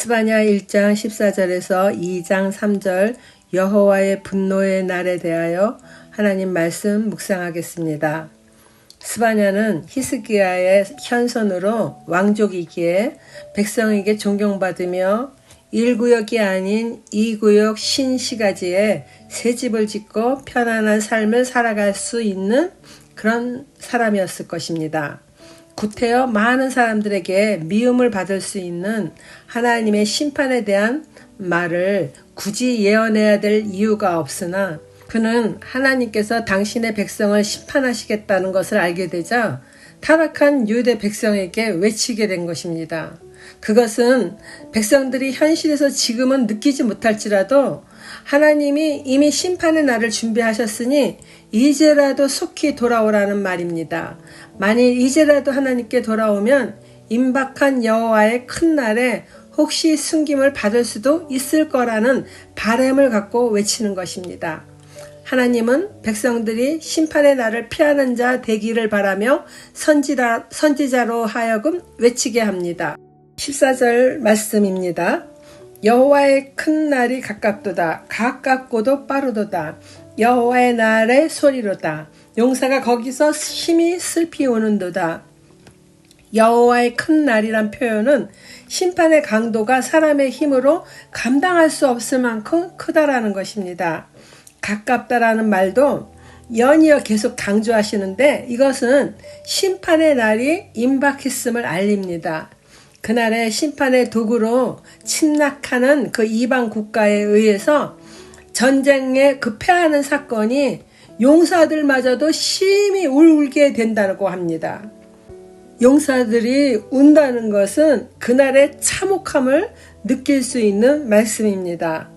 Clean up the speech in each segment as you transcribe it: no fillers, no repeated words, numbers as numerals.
스바냐 1장 14절에서 2장 3절 여호와의 분노의 날에 대하여 하나님 말씀 묵상하겠습니다. 스바냐는 히스기야의 현선으로 왕족이기에 백성에게 존경받으며 1구역이 아닌 2구역 신시가지에 새 집을 짓고 편안한 삶을 살아갈 수 있는 그런 사람이었을 것입니다. 구태여 많은 사람들에게 미움을 받을 수 있는 하나님의 심판에 대한 말을 굳이 예언해야 될 이유가 없으나 그는 하나님께서 당신의 백성을 심판하시겠다는 것을 알게 되자 타락한 유대 백성에게 외치게 된 것입니다. 그것은 백성들이 현실에서 지금은 느끼지 못할지라도 하나님이 이미 심판의 날을 준비하셨으니 이제라도 속히 돌아오라는 말입니다. 만일 이제라도 하나님께 돌아오면 임박한 여호와의 큰 날에 혹시 숨김을 받을 수도 있을 거라는 바람을 갖고 외치는 것입니다. 하나님은 백성들이 심판의 날을 피하는 자 되기를 바라며 선지자로 하여금 외치게 합니다. 14절 말씀입니다. 여호와의 큰 날이 가깝도다. 가깝고도 빠르도다. 여호와의 날의 소리로다. 용사가 거기서 힘이 슬피 오는도다. 여호와의 큰 날이란 표현은 심판의 강도가 사람의 힘으로 감당할 수 없을 만큼 크다라는 것입니다. 가깝다라는 말도 연이어 계속 강조하시는데 이것은 심판의 날이 임박했음을 알립니다. 그날의 심판의 도구로 침략하는 그 이방 국가에 의해서 전쟁에 패하는 사건이 용사들마저도 심히 울게 된다고 합니다. 용사들이 운다는 것은 그날의 참혹함을 느낄 수 있는 말씀입니다.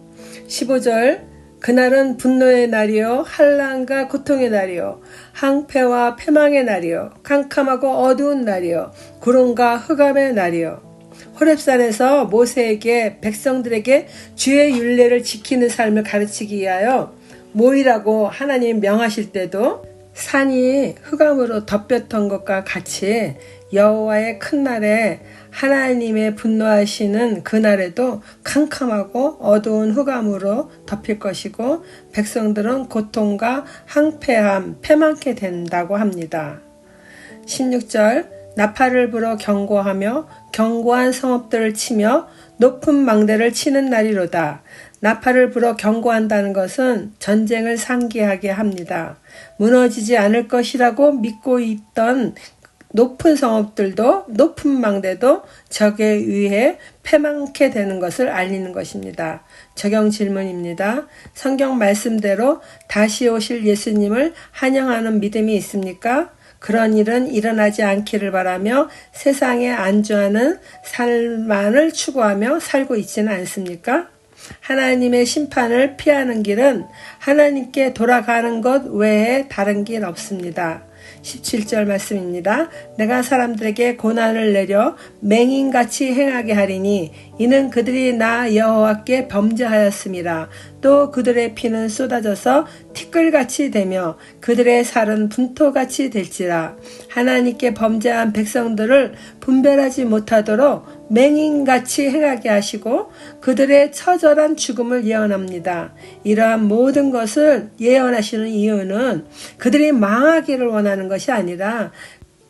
15절 그날은 분노의 날이요 환난과 고통의 날이요 항폐와 패망의 날이요 캄캄하고 어두운 날이요 구름과 흑암의 날이요. 호렙산에서 모세에게 백성들에게 주의 율례를 지키는 삶을 가르치기 위하여 모이라고 하나님 명하실 때도 산이 흑암으로 덮였던 것과 같이 여호와의 큰 날에 하나님의 분노하시는 그날에도 캄캄하고 어두운 흑암으로 덮일 것이고 백성들은 고통과 항폐함, 패망케 된다고 합니다. 16절 나팔을 불어 경고하며 견고한 성읍들을 치며 높은 망대를 치는 날이로다. 나팔을 불어 경고한다는 것은 전쟁을 상기하게 합니다. 무너지지 않을 것이라고 믿고 있던 높은 성읍들도 높은 망대도 적에 의해 패망케 되는 것을 알리는 것입니다. 적용 질문입니다. 성경 말씀대로 다시 오실 예수님을 환영하는 믿음이 있습니까? 그런 일은 일어나지 않기를 바라며 세상에 안주하는 삶만을 추구하며 살고 있지는 않습니까? 하나님의 심판을 피하는 길은 하나님께 돌아가는 것 외에 다른 길 없습니다. 17절 말씀입니다. 내가 사람들에게 고난을 내려 맹인같이 행하게 하리니 이는 그들이 나 여호와께 범죄하였음이라. 또 그들의 피는 쏟아져서 티끌같이 되며 그들의 살은 분토같이 될지라. 하나님께 범죄한 백성들을 분별하지 못하도록 맹인같이 행하게 하시고 그들의 처절한 죽음을 예언합니다. 이러한 모든 것을 예언하시는 이유는 그들이 망하기를 원하는 것이 아니라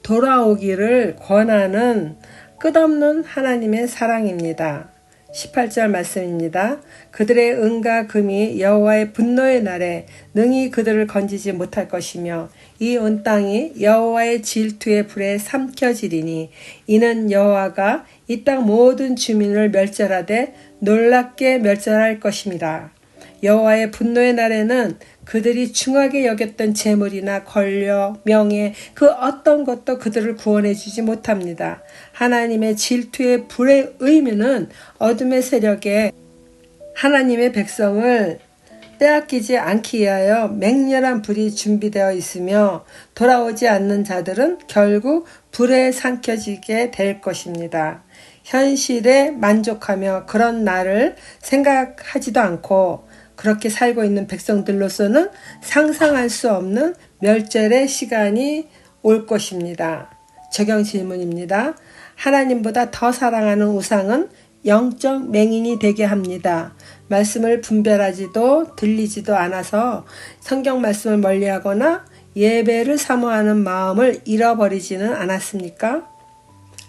돌아오기를 권하는 끝없는 하나님의 사랑입니다. 18절 말씀입니다. 그들의 은과 금이 여호와의 분노의 날에 능히 그들을 건지지 못할 것이며 이 온 땅이 여호와의 질투의 불에 삼켜지리니 이는 여호와가 이 땅 모든 주민을 멸절하되 놀랍게 멸절할 것입니다. 여호와의 분노의 날에는 그들이 중하게 여겼던 재물이나 권력, 명예 그 어떤 것도 그들을 구원해 주지 못합니다. 하나님의 질투의 불의 의미는 어둠의 세력에 하나님의 백성을 빼앗기지 않기 위하여 맹렬한 불이 준비되어 있으며 돌아오지 않는 자들은 결국 불에 삼켜지게 될 것입니다. 현실에 만족하며 그런 날을 생각하지도 않고 그렇게 살고 있는 백성들로서는 상상할 수 없는 멸절의 시간이 올 것입니다. 적용 질문입니다. 하나님보다 더 사랑하는 우상은 영적 맹인이 되게 합니다. 말씀을 분별하지도 들리지도 않아서 성경 말씀을 멀리하거나 예배를 사모하는 마음을 잃어버리지는 않았습니까?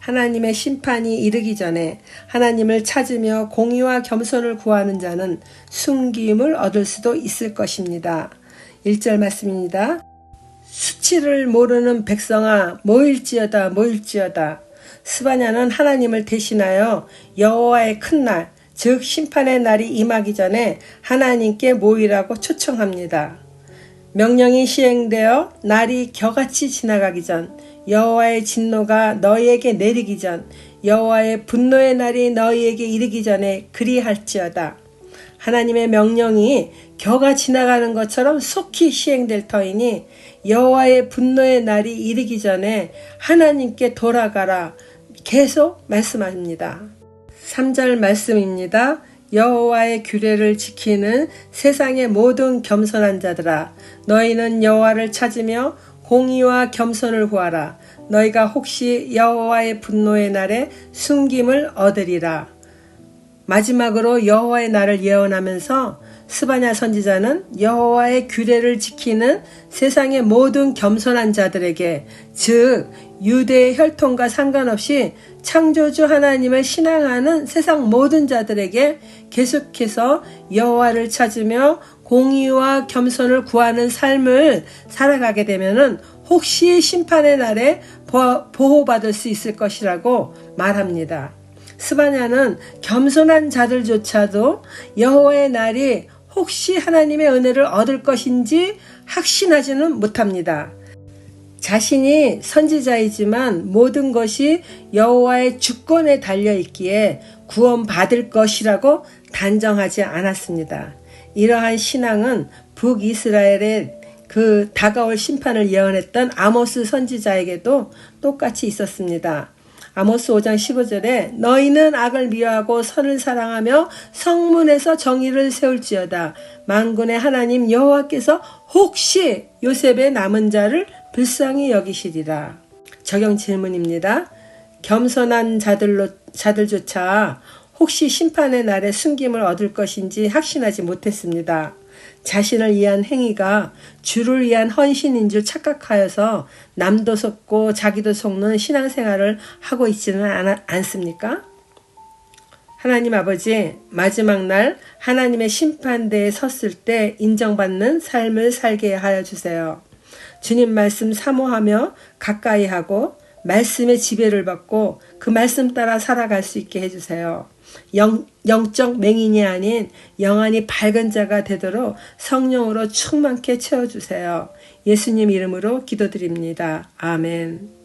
하나님의 심판이 이르기 전에 하나님을 찾으며 공의와 겸손을 구하는 자는 숨김을 얻을 수도 있을 것입니다. 1절 말씀입니다. 수치를 모르는 백성아 모일지어다 모일지어다. 스바냐는 하나님을 대신하여 여호와의 큰 날, 즉 심판의 날이 임하기 전에 하나님께 모이라고 초청합니다. 명령이 시행되어 날이 겨같이 지나가기 전, 여호와의 진노가 너희에게 내리기 전, 여호와의 분노의 날이 너희에게 이르기 전에 그리할지어다. 하나님의 명령이 겨가 지나가는 것처럼 속히 시행될 터이니 여호와의 분노의 날이 이르기 전에 하나님께 돌아가라 계속 말씀합니다. 3절 말씀입니다. 여호와의 규례를 지키는 세상의 모든 겸손한 자들아, 너희는 여호와를 찾으며 공의와 겸손을 구하라. 너희가 혹시 여호와의 분노의 날에 숨김을 얻으리라. 마지막으로 여호와의 날을 예언하면서 스바냐 선지자는 여호와의 규례를 지키는 세상의 모든 겸손한 자들에게, 즉 유대의 혈통과 상관없이 창조주 하나님을 신앙하는 세상 모든 자들에게 계속해서 여호와를 찾으며 공의와 겸손을 구하는 삶을 살아가게 되면은 혹시 심판의 날에 보호받을 수 있을 것이라고 말합니다. 스바냐는 겸손한 자들조차도 여호와의 날이 혹시 하나님의 은혜를 얻을 것인지 확신하지는 못합니다. 자신이 선지자이지만 모든 것이 여호와의 주권에 달려있기에 구원받을 것이라고 단정하지 않았습니다. 이러한 신앙은 북이스라엘의 그 다가올 심판을 예언했던 아모스 선지자에게도 똑같이 있었습니다. 아모스 5장 15절에 너희는 악을 미워하고 선을 사랑하며 성문에서 정의를 세울지어다. 만군의 하나님 여호와께서 혹시 요셉의 남은 자를 불쌍히 여기시리라. 적용 질문입니다. 겸손한 자들조차 혹시 심판의 날에 숨김을 얻을 것인지 확신하지 못했습니다. 자신을 위한 행위가 주를 위한 헌신인 줄 착각하여서 남도 속고 자기도 속는 신앙생활을 하고 있지는 않습니까? 하나님 아버지, 마지막 날 하나님의 심판대에 섰을 때 인정받는 삶을 살게 하여 주세요. 주님 말씀 사모하며 가까이 하고 말씀의 지배를 받고 그 말씀 따라 살아갈 수 있게 해주세요. 영적 맹인이 아닌 영안이 밝은 자가 되도록 성령으로 충만케 채워주세요. 예수님 이름으로 기도드립니다. 아멘.